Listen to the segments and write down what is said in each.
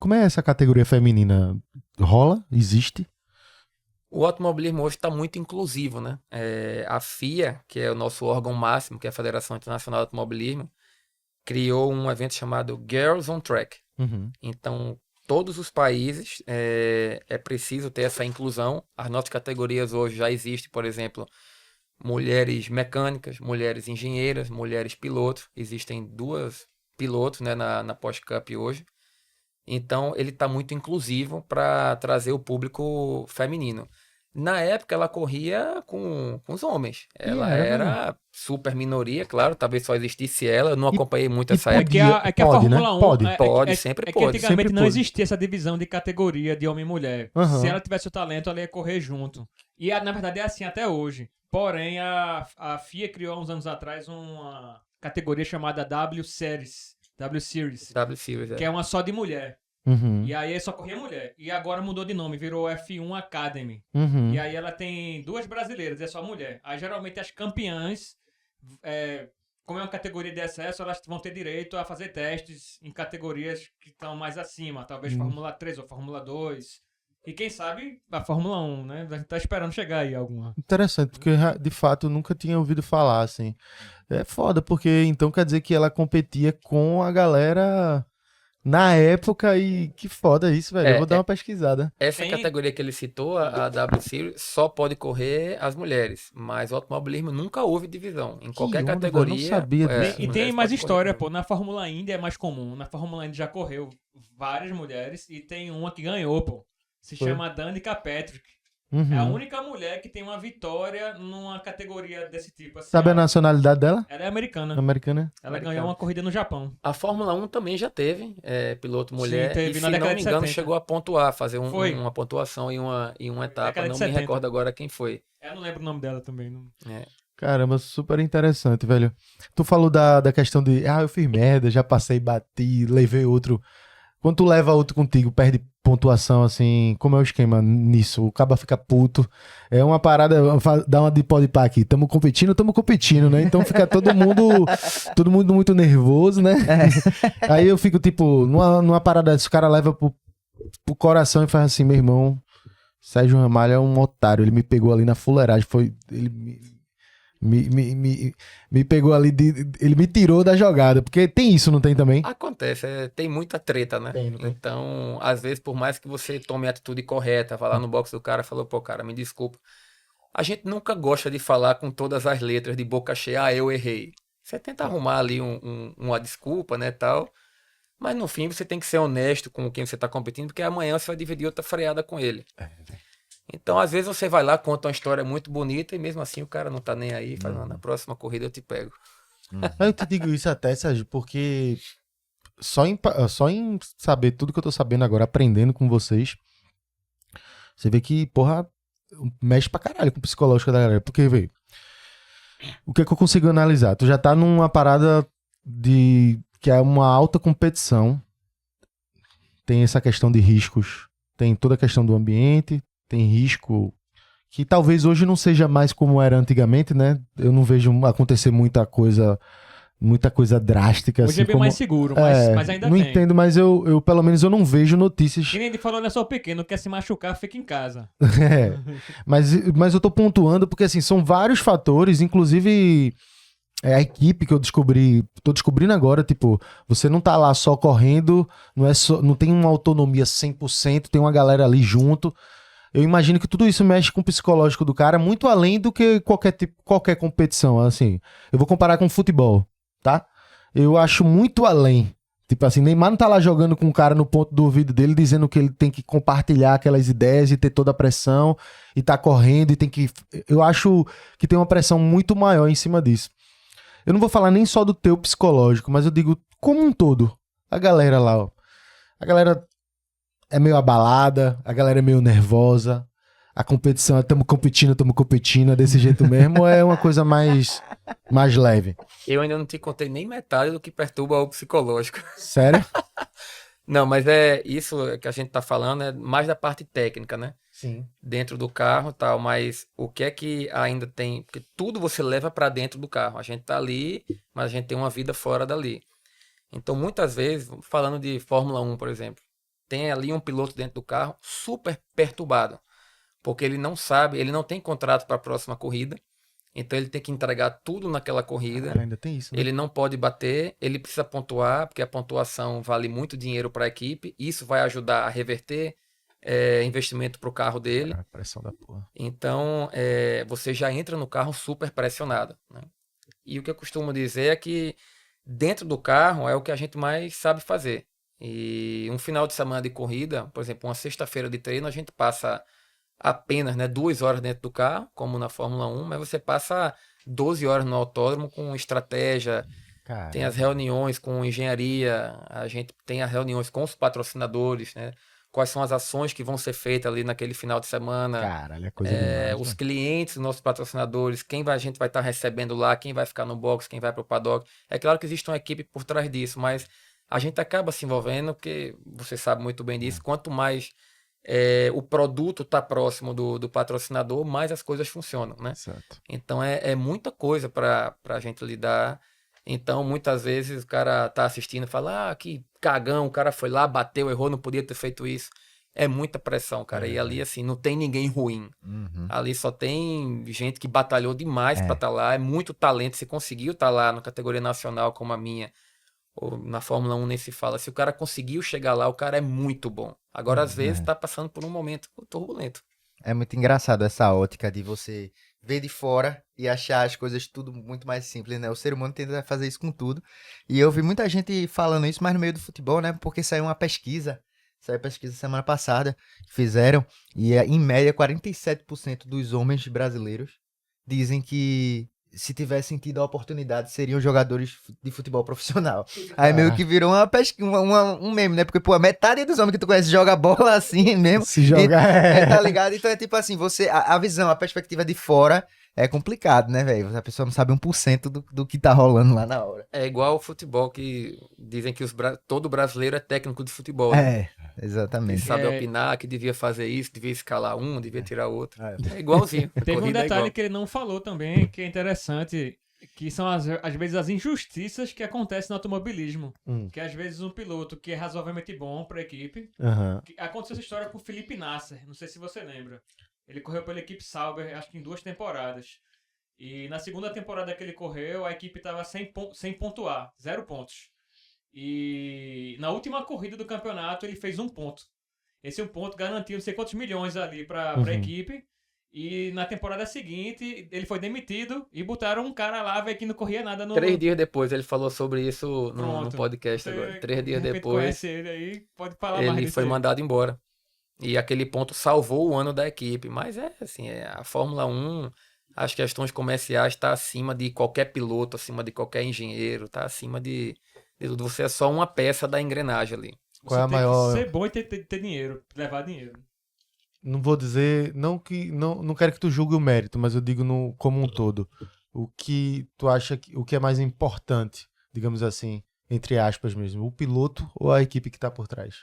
como é essa categoria feminina? Rola? Existe? O automobilismo hoje está muito inclusivo, né? A FIA, que é o nosso órgão máximo, que é a Federação Internacional de Automobilismo, criou um evento chamado Girls on Track. Uhum. Então, todos os países é preciso ter essa inclusão. As nossas categorias hoje já existem, por exemplo, mulheres mecânicas, mulheres engenheiras, mulheres pilotos. Existem 2 pilotos, né, na Porsche Cup hoje. Então, ele está muito inclusivo para trazer o público feminino. Na época, ela corria com os homens. Ela era super minoria, claro, talvez só existisse ela. Eu não acompanhei muito essa época. É que a pode, Fórmula né? 1... Pode. Sempre que pode. antigamente Sempre não pode. existia essa divisão de categoria de homem e mulher. Aham. Se ela tivesse o talento, ela ia correr junto. E na verdade é assim até hoje. Porém, a FIA criou há uns anos atrás uma categoria chamada W Series, W Series, que é uma só de mulher. Uhum. E aí só corria mulher. E agora mudou de nome, virou F1 Academy. Uhum. E aí ela tem 2 brasileiras, é só mulher. Aí geralmente as campeãs, como é uma categoria de acesso, elas vão ter direito a fazer testes em categorias que estão mais acima. Talvez Fórmula 3 ou Fórmula 2. E quem sabe a Fórmula 1, né? A gente tá esperando chegar aí alguma. Interessante, porque de fato eu nunca tinha ouvido falar, assim. É foda, porque então quer dizer que ela competia com a galera na época e que foda isso, velho. Eu vou dar uma pesquisada. Essa categoria que ele citou, a W Series, só pode correr as mulheres, mas o automobilismo nunca houve divisão. Em qualquer onda, categoria. velho, eu não sabia disso. E tem mais história, pô. Na Fórmula Indy é mais comum. Na Fórmula Indy já correu várias mulheres e tem uma que ganhou, pô. Se chama Danica Patrick. Uhum. É a única mulher que tem uma vitória numa categoria desse tipo. Assim, Sabe a nacionalidade dela? Ela é americana. Americana? Ela ganhou uma corrida no Japão. A Fórmula 1 também já teve piloto mulher. Sim, teve, e se na década não me de engano, 70. chegou a pontuar, fazer uma pontuação em uma etapa. Década de Não 70. me recordo agora quem foi. Eu não lembro o nome dela também. Não. Caramba, super interessante, velho. Tu falou da questão de, eu fiz merda, já passei, bati, levei outro. Quando tu leva outro contigo, perde pontuação, assim, como é o esquema nisso? O caba fica puto. É uma parada, dá uma de pá aqui. Tamo competindo, né? Então fica todo mundo muito nervoso, né? Aí eu fico, tipo, numa parada dessa, o cara leva pro coração e faz assim, meu irmão, Sérgio Ramalho é um otário, ele me pegou ali na fuleiragem, ele me pegou ali, ele me tirou da jogada, porque tem isso, não tem também? Acontece, tem muita treta, né? Tem. Então, às vezes, por mais que você tome a atitude correta, vá lá no box do cara e falou, pô, cara, me desculpa. A gente nunca gosta de falar com todas as letras de boca cheia, eu errei. Você tenta arrumar ali uma desculpa, né, tal, mas no fim você tem que ser honesto com quem você tá competindo, porque amanhã você vai dividir outra freada com ele. Então, às vezes você vai lá, conta uma história muito bonita e mesmo assim o cara não tá nem aí, fala, na próxima corrida eu te pego. Eu te digo isso até, Sérgio, porque só em saber tudo que eu tô sabendo agora, aprendendo com vocês, você vê que, porra, mexe pra caralho com o psicológico da galera. Porque, velho, o que é que eu consigo analisar? Tu já tá numa parada que é uma alta competição, tem essa questão de riscos, tem toda a questão do ambiente, tem risco que talvez hoje não seja mais como era antigamente, né? Eu não vejo acontecer muita coisa drástica. Hoje assim, é bem como... mais seguro, mas ainda não tem. entendo, mas eu pelo menos eu não vejo notícias. Que nem ele falou, olha só, pequeno, quer se machucar, fica em casa. Mas eu tô pontuando porque assim, são vários fatores, inclusive a equipe que tô descobrindo agora, tipo, você não tá lá só correndo, não tem uma autonomia 100%, tem uma galera ali junto. Eu imagino que tudo isso mexe com o psicológico do cara muito além do que qualquer competição, assim. Eu vou comparar com futebol, tá? Eu acho muito além. Tipo assim, Neymar não tá lá jogando com o cara no ponto do ouvido dele, dizendo que ele tem que compartilhar aquelas ideias e ter toda a pressão, e tá correndo, e tem que... Eu acho que tem uma pressão muito maior em cima disso. Eu não vou falar nem só do teu psicológico, mas eu digo como um todo. A galera lá, ó. A galera é meio abalada, a galera é meio nervosa, a competição é tamo competindo, é desse jeito mesmo, ou é uma coisa mais leve? Eu ainda não te contei nem metade do que perturba o psicológico. Sério? Não, mas isso que a gente tá falando é mais da parte técnica, né? Sim. Dentro do carro e tal, mas o que é que ainda tem? Porque tudo você leva para dentro do carro. A gente tá ali, mas a gente tem uma vida fora dali. Então, muitas vezes, falando de Fórmula 1, por exemplo, tem ali um piloto dentro do carro super perturbado, porque ele não sabe, ele não tem contrato para a próxima corrida, então ele tem que entregar tudo naquela corrida. Cara, ainda tem isso, né? Ele não pode bater, ele precisa pontuar, porque a pontuação vale muito dinheiro para a equipe. Isso vai ajudar a reverter investimento para o carro dele. Cara, pressão da porra. Então, você já entra no carro super pressionado, né? E o que eu costumo dizer é que dentro do carro é o que a gente mais sabe fazer. E um final de semana de corrida, por exemplo, uma sexta-feira de treino, a gente passa apenas, né, 2 horas dentro do carro, como na Fórmula 1, mas você passa 12 horas no autódromo com estratégia, Cara, tem as reuniões com engenharia, a gente tem as reuniões com os patrocinadores, né? Quais são as ações que vão ser feitas ali naquele final de semana, caralho, é coisa demais. os Mano. clientes, nossos patrocinadores, a gente vai estar recebendo lá, quem vai ficar no box, quem vai para o paddock. É claro que existe uma equipe por trás disso, mas a gente acaba se envolvendo, porque você sabe muito bem disso, quanto mais o produto está próximo do patrocinador, mais as coisas funcionam, né? Certo. Então é muita coisa para a gente lidar. Então, muitas vezes o cara tá assistindo e fala, que cagão, o cara foi lá, bateu, errou, não podia ter feito isso. É muita pressão, cara. E ali, assim, não tem ninguém ruim. Uhum. Ali só tem gente que batalhou demais para estar lá. É muito talento. Se conseguiu estar lá na categoria nacional como a minha, ou na Fórmula 1 nem se fala. Se o cara conseguiu chegar lá, o cara é muito bom. Agora, às vezes, tá passando por um momento turbulento. É muito engraçado essa ótica de você ver de fora e achar as coisas tudo muito mais simples, né? O ser humano tenta fazer isso com tudo. E eu vi muita gente falando isso, mas no meio do futebol, né? Porque saiu uma pesquisa, semana passada, que fizeram, e em média 47% dos homens brasileiros dizem que se tivessem tido a oportunidade seriam jogadores de futebol profissional. Aí meio que virou uma um meme, né? Porque, pô, metade dos homens que tu conhece joga bola assim mesmo. Se jogar Tá ligado? Então é tipo assim, a visão, a perspectiva de fora é complicado, né, velho? A pessoa não sabe 1% do que tá rolando lá na hora. É igual o futebol, que dizem que todo brasileiro é técnico de futebol, né? É, exatamente. Que sabe opinar, que devia fazer isso, devia escalar um, devia tirar outro. É igualzinho. A Teve um corrida é detalhe igual. que ele não falou também, que é interessante, que são às vezes as injustiças que acontecem no automobilismo. Que às vezes um piloto que é razoavelmente bom para a equipe. Uhum. Aconteceu essa história com o Felipe Nasser, não sei se você lembra. Ele correu pela equipe Sauber, acho que em 2 temporadas. E na segunda temporada que ele correu, a equipe estava sem pontuar, 0 pontos. E na última corrida do campeonato ele fez 1 ponto. Esse 1 ponto garantiu não sei quantos milhões ali para a equipe. E na temporada seguinte ele foi demitido e botaram um cara lá, velho, que não corria nada no... 3 dias depois ele falou sobre isso no Pronto. podcast agora. Você, 3 dias de repente, depois conhece ele aí, pode falar mais ele disso foi aí. mandado embora. E aquele ponto salvou o ano da equipe. Mas assim, a Fórmula 1, as questões comerciais está acima de qualquer piloto, acima de qualquer engenheiro, está acima de tudo. Você é só uma peça da engrenagem ali. Qual é a Você tem maior... que ser bom e ter dinheiro, levar dinheiro. Não vou dizer, não quero que tu julgue o mérito, mas eu digo como um todo. O que tu acha o que é mais importante, digamos assim, entre aspas mesmo, o piloto ou a equipe que tá por trás?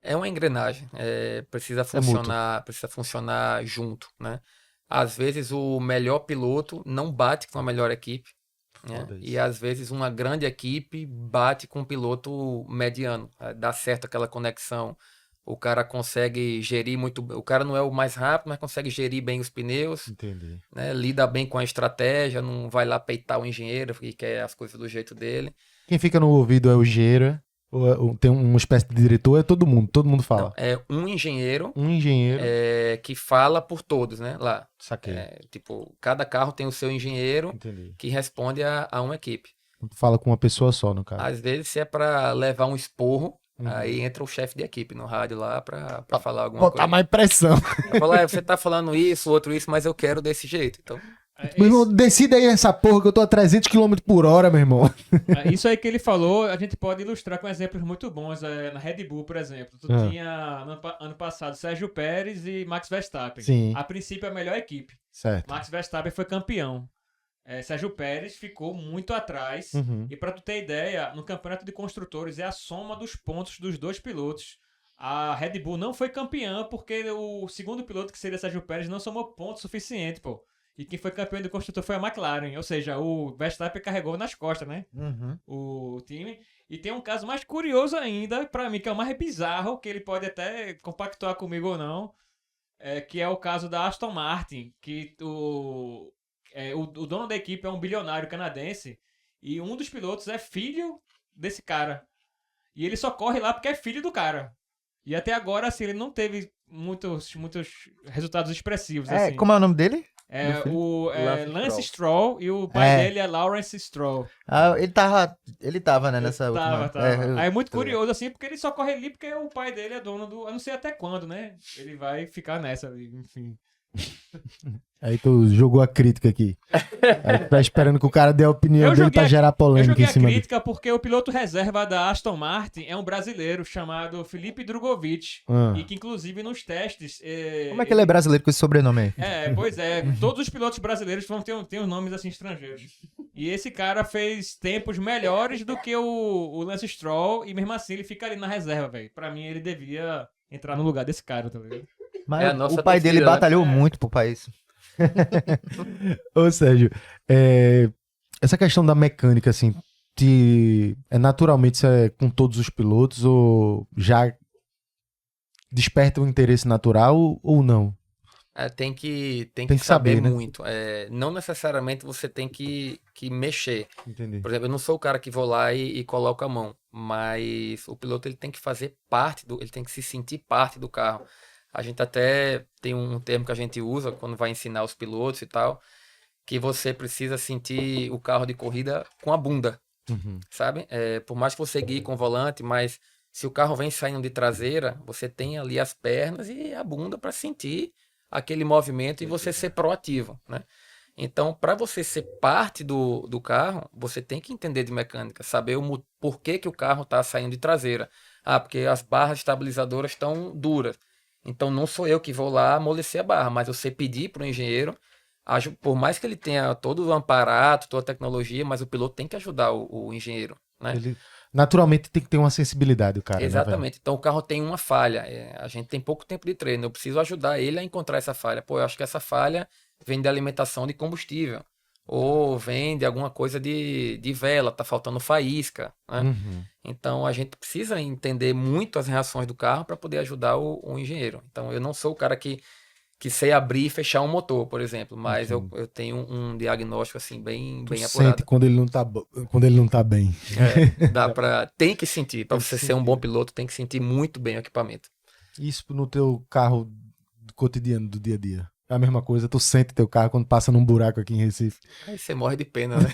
É uma engrenagem, precisa funcionar junto, né? Às vezes o melhor piloto não bate com a melhor equipe, né? E às vezes uma grande equipe bate com um piloto mediano, dá certo aquela conexão. O cara consegue gerir muito, o cara não é o mais rápido, mas consegue gerir bem os pneus, Entendi. né? Lida bem com a estratégia, não vai lá peitar o engenheiro que quer as coisas do jeito dele. Quem fica no ouvido é o engenheiro, ou tem uma espécie de diretor, é todo mundo fala. Não, é um engenheiro, Um engenheiro, que fala por todos, né? Lá. saquei, Tipo, cada carro tem o seu engenheiro entendi. que responde a uma equipe. Fala com uma pessoa só, no caso. Às vezes, se é para levar um esporro, aí entra o chefe de equipe no rádio lá pra falar alguma Botar coisa. mais pressão. Fala, você tá falando isso, outro isso, mas eu quero desse jeito. Então, Meu irmão, decida aí essa porra que eu tô a 300 km por hora, meu irmão. Isso aí que ele falou, a gente pode ilustrar com exemplos muito bons. Na Red Bull, por exemplo, tu tinha no ano passado Sérgio Pérez e Max Verstappen. Sim. A princípio, a melhor equipe. Certo. Max Verstappen foi campeão. Sérgio Pérez ficou muito atrás. E pra tu ter ideia, no campeonato de construtores é a soma dos pontos dos 2 pilotos. A Red Bull não foi campeã porque o segundo piloto, que seria Sérgio Pérez, não somou ponto suficiente, pô. E quem foi campeão de construtor foi a McLaren. Ou seja, o Verstappen carregou nas costas, né? O time. E tem um caso mais curioso ainda, pra mim, que é o mais bizarro, que ele pode até compactuar comigo ou não, que é o caso da Aston Martin, que o dono da equipe é um bilionário canadense e um dos pilotos é filho desse cara. E ele só corre lá porque é filho do cara. E até agora, assim, ele não teve muitos resultados expressivos, assim. Como é o nome dele? Lance Stroll e o pai dele é Lawrence Stroll. Ele tava, né, nessa última. Aí é muito curioso, assim, porque ele só corre ali porque o pai dele é dono do... Eu não sei até quando, né? Ele vai ficar nessa, enfim. Aí tu jogou a crítica aqui. Aí tu tá esperando que o cara dê a opinião dele pra gerar Eu polêmica joguei em a cima crítica porque o piloto reserva da Aston Martin é um brasileiro chamado Felipe Drugovich. E que, inclusive, nos testes... Como é que ele é brasileiro com esse sobrenome aí? Pois é. Todos os pilotos brasileiros vão ter uns nomes, assim, estrangeiros. E esse cara fez tempos melhores do que o Lance Stroll e, mesmo assim, ele fica ali na reserva, velho. Pra mim, ele devia entrar no lugar desse cara, tá ligado? Mas o pai dele batalhou muito pro país. Ô, Sérgio, essa questão da mecânica, assim, naturalmente isso é com todos os pilotos ou já desperta um interesse natural ou não? Tem que que saber saber, né? muito. Não necessariamente você tem que mexer. Entendi. Por exemplo, eu não sou o cara que vou lá e coloco a mão, mas o piloto ele tem que fazer parte ele tem que se sentir parte do carro. A gente até tem um termo que a gente usa quando vai ensinar os pilotos e tal, que você precisa sentir o carro de corrida com a bunda, sabe? Por mais que você guie com o volante, mas se o carro vem saindo de traseira, você tem ali as pernas e a bunda para sentir aquele movimento e você ser proativo, né? Então, para você ser parte do carro, você tem que entender de mecânica, saber por que o carro está saindo de traseira. Porque as barras estabilizadoras estão duras. Então, não sou eu que vou lá amolecer a barra, mas você pedir para o engenheiro, por mais que ele tenha todo o aparato, toda a tecnologia, mas o piloto tem que ajudar o engenheiro, né? Ele naturalmente tem que ter uma sensibilidade, o cara. Exatamente. Né, então, o carro tem uma falha. A gente tem pouco tempo de treino. Eu preciso ajudar ele a encontrar essa falha. Eu acho que essa falha vem de alimentação de combustível. Ou vem de alguma coisa de vela, tá faltando faísca, né? Então a gente precisa entender muito as reações do carro para poder ajudar o engenheiro. Então eu não sou o cara que sei abrir e fechar um motor, por exemplo, mas eu tenho um diagnóstico assim bem apurado. Sente quando ele não tá bem. Tem que sentir, para você ser um bom piloto, tem que sentir muito bem o equipamento. Isso no teu carro cotidiano do dia a dia. É a mesma coisa, tu sente teu carro quando passa num buraco aqui em Recife. Aí você morre de pena, né?